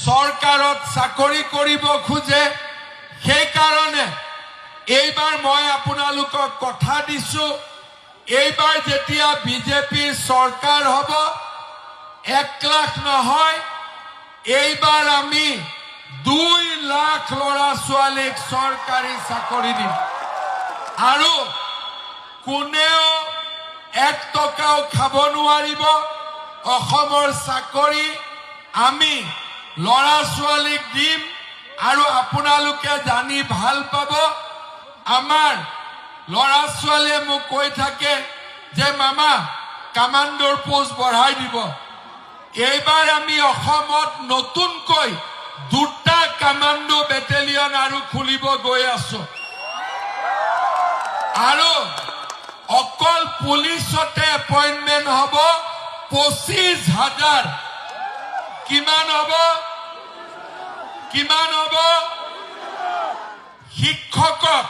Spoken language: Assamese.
চৰকাৰত চাকৰি কৰিব খোজে। সেইকাৰণে এইবাৰ মই আপোনালোকক কথা দিছো, এইবাৰ যেতিয়া বিজেপিৰ চৰকাৰ হ'ব 1 লাখ নহয়, এইবাৰ আমি 2 লাখ ল'ৰা ছোৱালীক চৰকাৰী চাকৰি দিম আৰু কোনেও 1 টকাও খাব নোৱাৰিব। অসমৰ চাকৰি আমি ল'ৰা ছোৱালীক দিম আৰু আপোনালোকে জানি ভাল পাব। আমাৰ ল'ৰা ছোৱালীয়ে মোক কৈ থাকে যে মামা কামাণ্ডোৰ পোষ্ট বঢ়াই দিব। এইবাৰ আমি অসমত নতুনকৈ 2টা কামাণ্ডো বেটেলিয়ন আৰু খুলিব গৈ আছো আৰু অকল পুলিচতে এপইণ্টমেণ্ট হ'ব 25,000। কিমান হ'ব? শিক্ষকক